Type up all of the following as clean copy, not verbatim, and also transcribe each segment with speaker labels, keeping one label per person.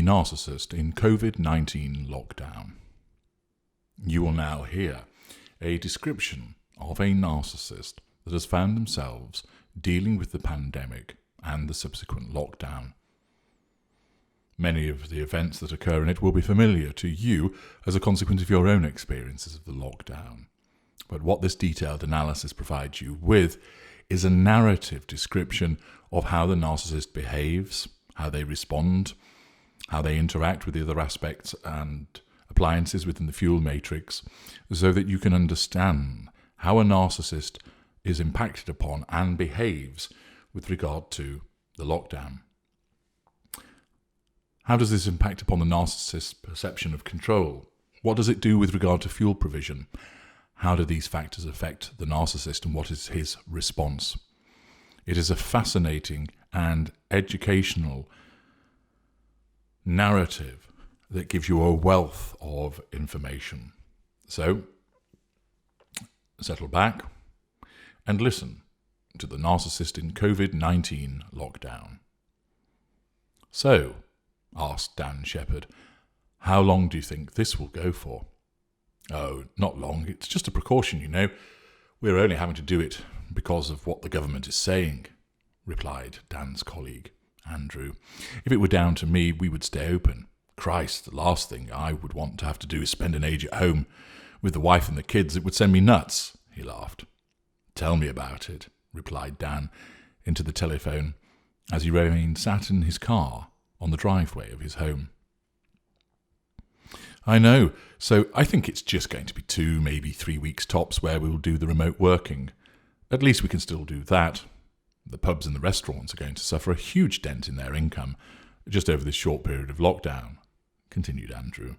Speaker 1: the narcissist in Covid-19 lockdown. You will now hear a description of a narcissist that has found themselves dealing with the pandemic and the subsequent lockdown. Many of the events that occur in it will be familiar to you as a consequence of your own experiences of the lockdown. But what this detailed analysis provides you with is a narrative description of how the narcissist behaves, how they respond, how they interact with the other aspects and appliances within the fuel matrix, so that you can understand how a narcissist is impacted upon and behaves with regard to the lockdown. How does this impact upon the narcissist's perception of control? What does it do with regard to fuel provision? How do these factors affect the narcissist and what is his response? It is a fascinating and educational narrative that gives you a wealth of information. So, settle back and listen to the narcissist in COVID-19 lockdown. So, asked Dan Shepherd, how long do you think this will go for? Oh, not long. It's just a precaution, you know. We're only having to do it because of what the government is saying, replied Dan's colleague, Andrew. If it were down to me, we would stay open. Christ, the last thing I would want to have to do is spend an age at home with the wife and the kids. It would send me nuts, he laughed. Tell me about it, replied Dan into the telephone as he remained sat in his car on the driveway of his home. I know, so I think it's just going to be 2, maybe 3 weeks tops where we'll do the remote working. At least we can still do that. The pubs and the restaurants are going to suffer a huge dent in their income just over this short period of lockdown, continued Andrew.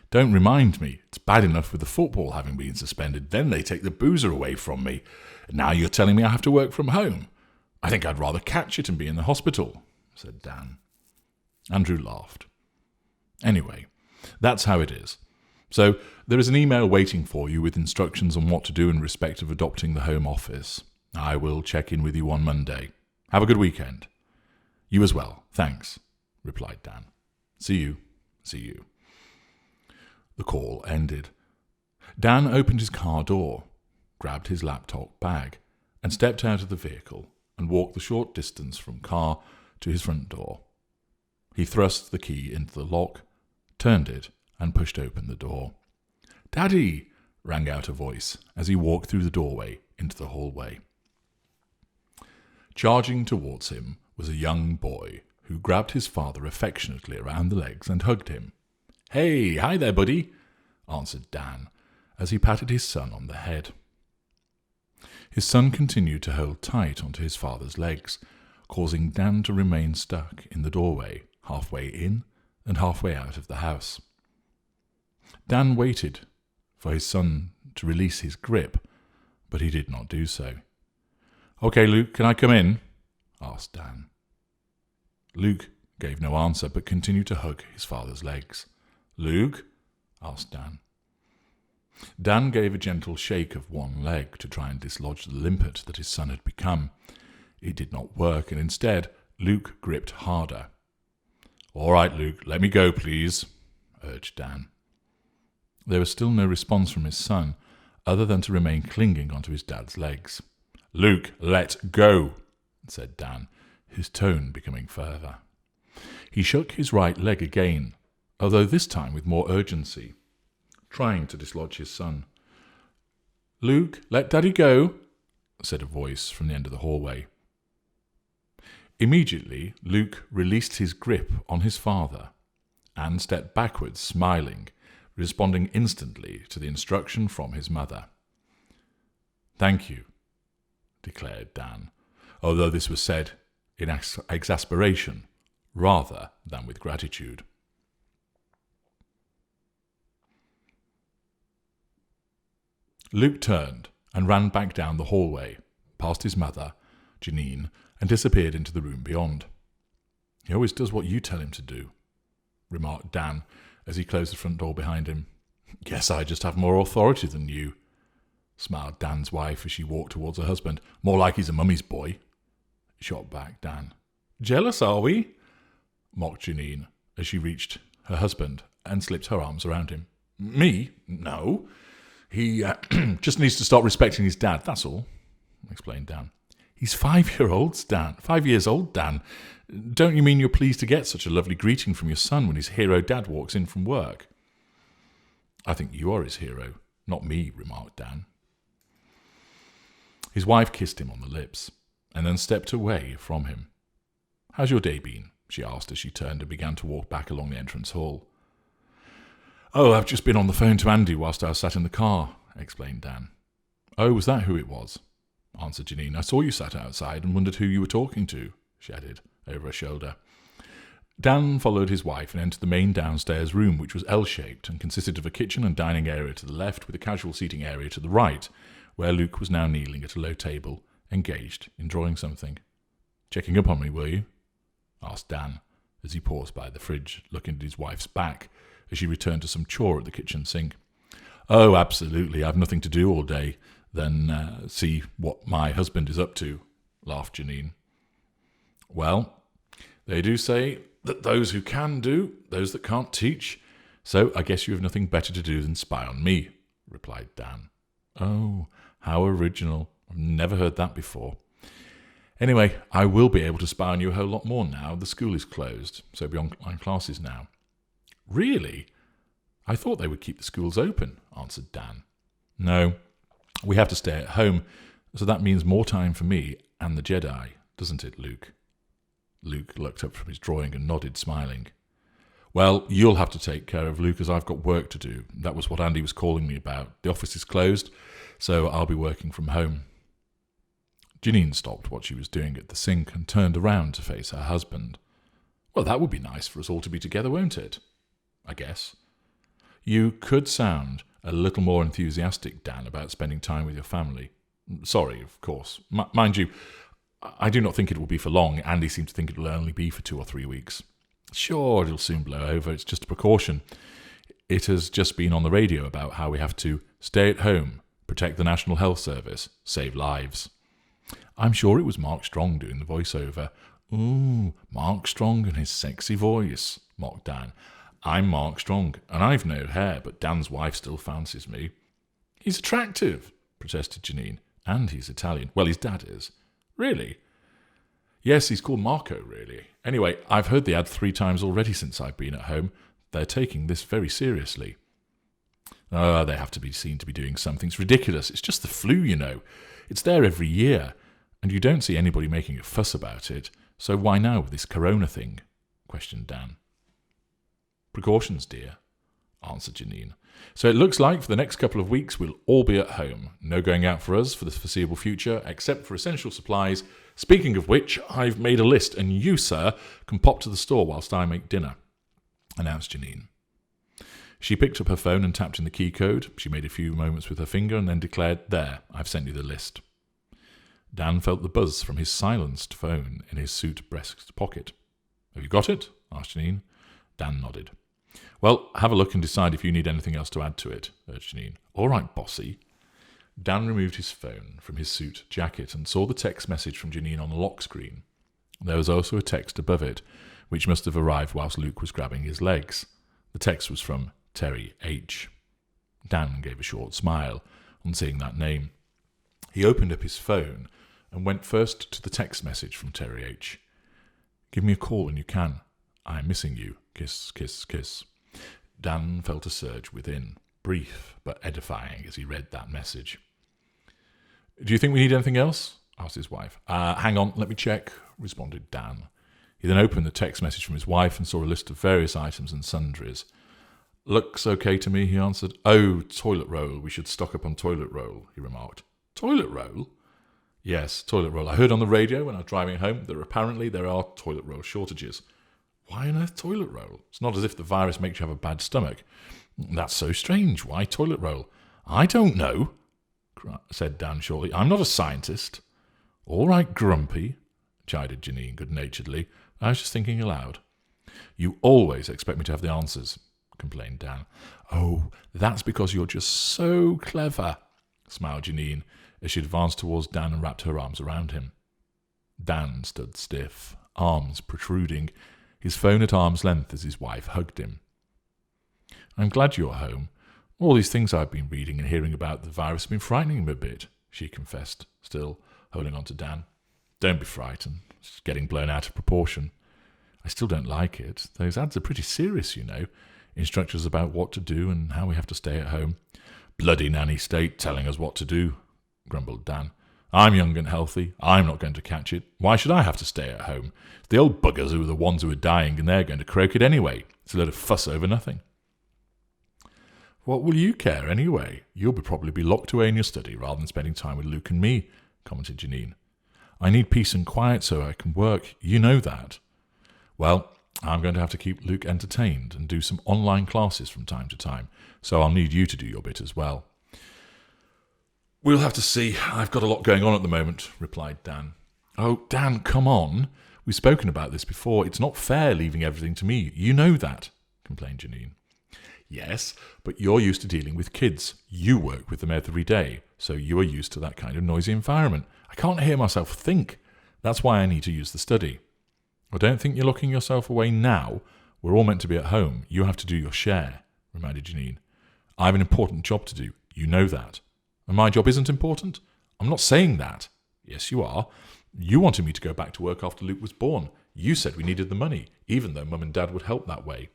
Speaker 1: Don't remind me. It's bad enough with the football having been suspended. Then they take the boozer away from me. And now you're telling me I have to work from home. I think I'd rather catch it and be in the hospital, said Dan. Andrew laughed. Anyway, that's how it is. So there is an email waiting for you with instructions on what to do in respect of adopting the home office. I will check in with you on Monday. Have a good weekend. You as well, thanks, replied Dan. See you. The call ended. Dan opened his car door, grabbed his laptop bag, and stepped out of the vehicle and walked the short distance from car to his front door. He thrust the key into the lock, turned it, and pushed open the door. "Daddy!" rang out a voice as he walked through the doorway into the hallway. Charging towards him was a young boy who grabbed his father affectionately around the legs and hugged him. "Hey, hi there, buddy," answered Dan as he patted his son on the head. His son continued to hold tight onto his father's legs, causing Dan to remain stuck in the doorway, halfway in and halfway out of the house. Dan waited for his son to release his grip, but he did not do so. "Okay, Luke, can I come in?" asked Dan. Luke gave no answer, but continued to hug his father's legs. "Luke?" asked Dan. Dan gave a gentle shake of one leg to try and dislodge the limpet that his son had become. It did not work, and instead Luke gripped harder. "All right, Luke, let me go, please," urged Dan. There was still no response from his son, other than to remain clinging onto his dad's legs. "Luke, let go," said Dan, his tone becoming further. He shook his right leg again, although this time with more urgency, trying to dislodge his son. "Luke, let Daddy go," said a voice from the end of the hallway. Immediately, Luke released his grip on his father and stepped backwards, smiling, responding instantly to the instruction from his mother. "Thank you," declared Dan, although this was said in exasperation rather than with gratitude. Luke turned and ran back down the hallway, past his mother, Janine, and disappeared into the room beyond. "He always does what you tell him to do," remarked Dan as he closed the front door behind him. "Guess I just have more authority than you," smiled Dan's wife as she walked towards her husband. "More like he's a mummy's boy," shot back Dan. "Jealous, are we?" mocked Janine as she reached her husband and slipped her arms around him. Me? No. He just needs to start respecting his dad, that's all, explained Dan. He's 5 years old, Dan. 5 years old, Dan. Don't you mean you're pleased to get such a lovely greeting from your son when his hero dad walks in from work? I think you are his hero, not me, remarked Dan. His wife kissed him on the lips and then stepped away from him. How's your day been? She asked as she turned and began to walk back along the entrance hall. Oh, I've just been on the phone to Andy whilst I was sat in the car, explained Dan. Oh, was that who it was? Answered Janine. I saw you sat outside and wondered who you were talking to, she added, over her shoulder. Dan followed his wife and entered the main downstairs room, which was L-shaped and consisted of a kitchen and dining area to the left with a casual seating area to the right, where Luke was now kneeling at a low table, engaged in drawing something. Checking up on me, were you? Asked Dan, as he paused by the fridge, looking at his wife's back, as she returned to some chore at the kitchen sink. Oh, absolutely, I've nothing to do all day. Then see what my husband is up to, laughed Janine. Well, they do say that those who can do, those that can't teach, so I guess you have nothing better to do than spy on me, replied Dan. Oh, how original. I've never heard that before. Anyway, I will be able to spy on you a whole lot more now. The school is closed, so it'll be online classes now. Really? I thought they would keep the schools open, answered Dan. No, we have to stay at home, so that means more time for me and the Jedi, doesn't it, Luke? Luke looked up from his drawing and nodded, smiling. Well, you'll have to take care of Luke as I've got work to do. That was what Andy was calling me about. The office is closed, so I'll be working from home. Janine stopped what she was doing at the sink and turned around to face her husband. Well, that would be nice for us all to be together, won't it? I guess. You could sound a little more enthusiastic, Dan, about spending time with your family. Sorry, of course. Mind you, I do not think it will be for long. Andy seems to think it will only be for 2 or 3 weeks. Sure, it'll soon blow over. It's just a precaution. It has just been on the radio about how we have to stay at home, protect the National Health Service, save lives. I'm sure it was Mark Strong doing the voiceover. Ooh, Mark Strong and his sexy voice, mocked Dan. I'm Mark Strong, and I've no hair, but Dan's wife still fancies me. He's attractive, protested Janine, and he's Italian. Well, his dad is. Really? Yes, he's called Marco, really. Anyway, I've heard the ad 3 times already since I've been at home. They're taking this very seriously. Oh, they have to be seen to be doing something. It's ridiculous. It's just the flu, you know. It's there every year, and you don't see anybody making a fuss about it. So why now with this corona thing? Questioned Dan. Precautions, dear, answered Janine. So it looks like for the next couple of weeks we'll all be at home. No going out for us for the foreseeable future, except for essential supplies. Speaking of which, I've made a list, and you, sir, can pop to the store whilst I make dinner, announced Janine. She picked up her phone and tapped in the key code. She made a few moments with her finger and then declared, There, I've sent you the list. Dan felt the buzz from his silenced phone in his suit breast pocket. Have you got it? Asked Janine. Dan nodded. Well, have a look and decide if you need anything else to add to it, urged Janine. All right, bossy. Dan removed his phone from his suit jacket and saw the text message from Janine on the lock screen. There was also a text above it, which must have arrived whilst Luke was grabbing his legs. The text was from Terry H. Dan gave a short smile on seeing that name. He opened up his phone and went first to the text message from Terry H. Give me a call when you can. I'm missing you. Kiss, kiss, kiss. Dan felt a surge within, brief but edifying as he read that message. Do you think we need anything else? Asked his wife. Hang on, let me check, responded Dan. He then opened the text message from his wife and saw a list of various items and sundries. Looks okay to me, he answered. Oh, toilet roll. We should stock up on toilet roll, he remarked. Toilet roll? Yes, toilet roll. I heard on the radio when I was driving home that apparently there are toilet roll shortages. Why on earth toilet roll? It's not as if the virus makes you have a bad stomach. That's so strange. Why toilet roll? I don't know, said Dan shortly. I'm not a scientist. All right, Grumpy, chided Janine good-naturedly. I was just thinking aloud. You always expect me to have the answers, complained Dan. Oh, that's because you're just so clever, smiled Janine as she advanced towards Dan and wrapped her arms around him. Dan stood stiff, arms protruding. his phone at arm's length as his wife hugged him. "I'm glad you're home. All these things I've been reading and hearing about the virus have been frightening me a bit," she confessed, still holding on to Dan. "Don't be frightened. It's getting blown out of proportion. I still don't like it. Those ads are pretty serious, you know. Instructions about what to do and how we have to stay at home." "Bloody nanny state telling us what to do," grumbled Dan. "I'm young and healthy. I'm not going to catch it. Why should I have to stay at home? It's the old buggers who are the ones who are dying and they're going to croak it anyway. It's a load of fuss over nothing." "What will you care anyway? You'll probably be locked away in your study rather than spending time with Luke and me," commented Janine. "I need peace and quiet so I can work. You know that." "Well, I'm going to have to keep Luke entertained and do some online classes from time to time, so I'll need you to do your bit as well." "We'll have to see. I've got a lot going on at the moment," replied Dan. "Oh, Dan, come on. We've spoken about this before. It's not fair leaving everything to me. You know that," complained Janine. "Yes, but you're used to dealing with kids. You work with them every day, so you are used to that kind of noisy environment. I can't hear myself think. That's why I need to use the study." "I don't think you're locking yourself away now. We're all meant to be at home. You have to do your share," reminded Janine. "I have an important job to do. You know that." "And my job isn't important?" "I'm not saying that." "Yes, you are. You wanted me to go back to work after Luke was born. You said we needed the money, even though Mum and Dad would help that way."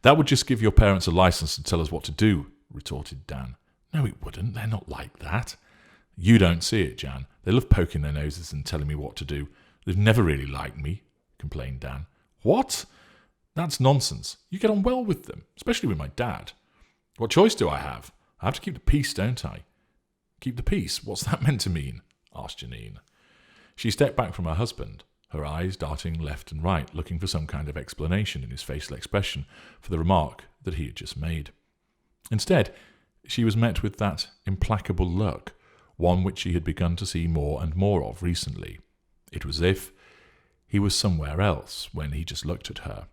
Speaker 1: "That would just give your parents a license to tell us what to do," retorted Dan. "No, it wouldn't. They're not like that." "You don't see it, Jan. They love poking their noses and telling me what to do. They've never really liked me," complained Dan. "What? That's nonsense. You get on well with them, especially with my dad." "What choice do I have? I have to keep the peace, don't I?" "Keep the peace? What's that meant to mean?" asked Janine. She stepped back from her husband, her eyes darting left and right, looking for some kind of explanation in his facial expression for the remark that he had just made. Instead, she was met with that implacable look, one which she had begun to see more and more of recently. It was as if he was somewhere else when he just looked at her.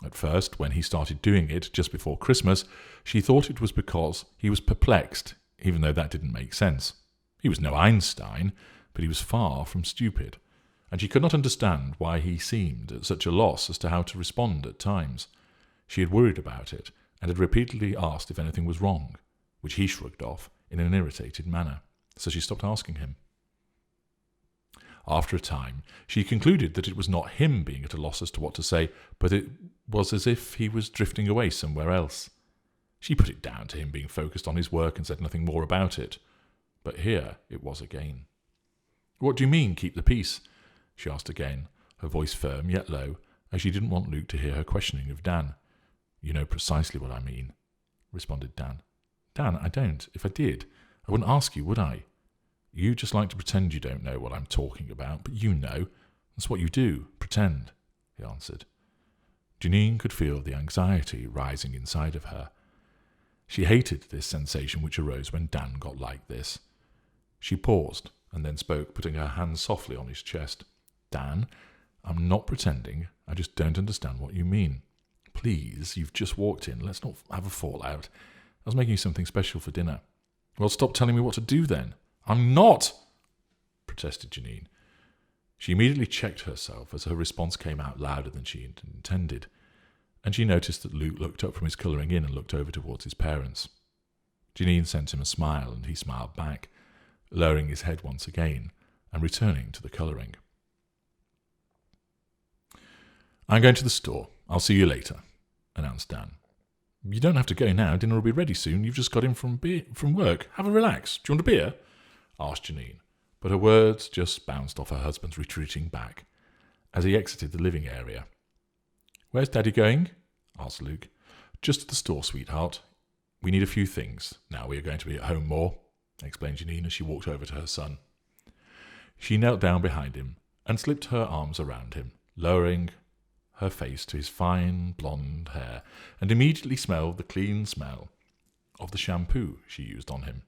Speaker 1: At first, when he started doing it just before Christmas, she thought it was because he was perplexed, even though that didn't make sense. He was no Einstein, but he was far from stupid, and she could not understand why he seemed at such a loss as to how to respond at times. She had worried about it, and had repeatedly asked if anything was wrong, which he shrugged off in an irritated manner, so she stopped asking him. After a time, she concluded that it was not him being at a loss as to what to say, but it was as if he was drifting away somewhere else. She put it down to him being focused on his work and said nothing more about it. But here it was again. "What do you mean, keep the peace?" she asked again, her voice firm yet low, as she didn't want Luke to hear her questioning of Dan. "You know precisely what I mean," responded Dan. "Dan, I don't. If I did, I wouldn't ask you, would I? You just like to pretend you don't know what I'm talking about, but you know. That's what you do, pretend," he answered. Janine could feel the anxiety rising inside of her. She hated this sensation which arose when Dan got like this. She paused and then spoke, putting her hand softly on his chest. "Dan, I'm not pretending. I just don't understand what you mean. Please, you've just walked in. Let's not have a fallout. I was making you something special for dinner." "Well, stop telling me what to do then." "I'm not," protested Janine. She immediately checked herself as her response came out louder than she had intended, and she noticed that Luke looked up from his colouring in and looked over towards his parents. Janine sent him a smile, and he smiled back, lowering his head once again and returning to the colouring. "I'm going to the store. I'll see you later," announced Dan. "You don't have to go now. Dinner will be ready soon. You've just got in from work. Have a relax. Do you want a beer?" asked Janine, but her words just bounced off her husband's retreating back as he exited the living area. "Where's Daddy going?" asked Luke. "Just to the store, sweetheart. We need a few things, now we are going to be at home more," explained Janine as she walked over to her son. She knelt down behind him and slipped her arms around him, lowering her face to his fine blonde hair, and immediately smelled the clean smell of the shampoo she used on him.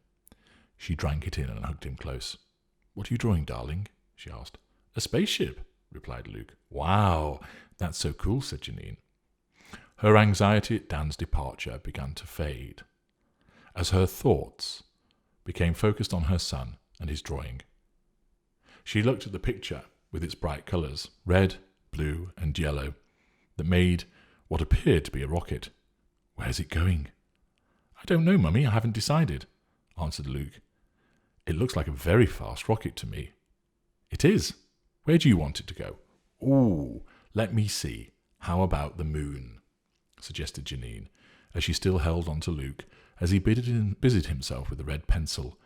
Speaker 1: She drank it in and hugged him close. "What are you drawing, darling?" she asked. "A spaceship," replied Luke. "Wow, that's so cool," said Janine. Her anxiety at Dan's departure began to fade, as her thoughts became focused on her son and his drawing. She looked at the picture with its bright colours, red, blue, and yellow, that made what appeared to be a rocket. Where's it going? I don't know, Mummy, I haven't decided, answered Luke. It looks like a very fast rocket to me. It is. Where do you want it to go? Ooh, let me see. How about the moon? Suggested Janine, as she still held on to Luke as he busied himself with the red pencil,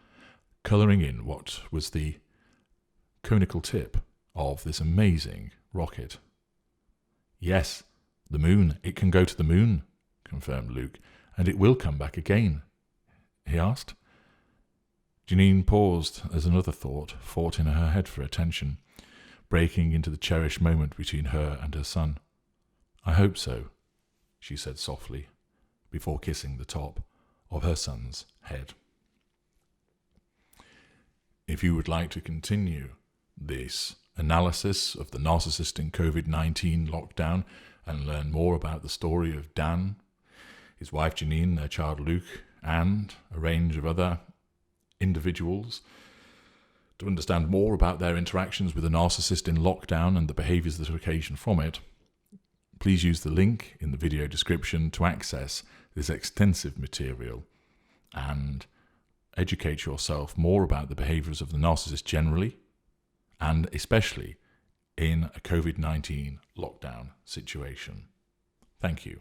Speaker 1: colouring in what was the conical tip of this amazing rocket. Yes, the moon. It can go to the moon, confirmed Luke, and it will come back again, he asked. Janine paused as another thought fought in her head for attention, breaking into the cherished moment between her and her son. I hope so, she said softly, before kissing the top of her son's head. If you would like to continue this analysis of the narcissist in COVID-19 lockdown and learn more about the story of Dan, his wife Janine, their child Luke, and a range of other individuals, to understand more about their interactions with the narcissist in lockdown and the behaviours that are occasioned from it, please use the link in the video description to access this extensive material and educate yourself more about the behaviours of the narcissist generally, and especially in a COVID-19 lockdown situation. Thank you.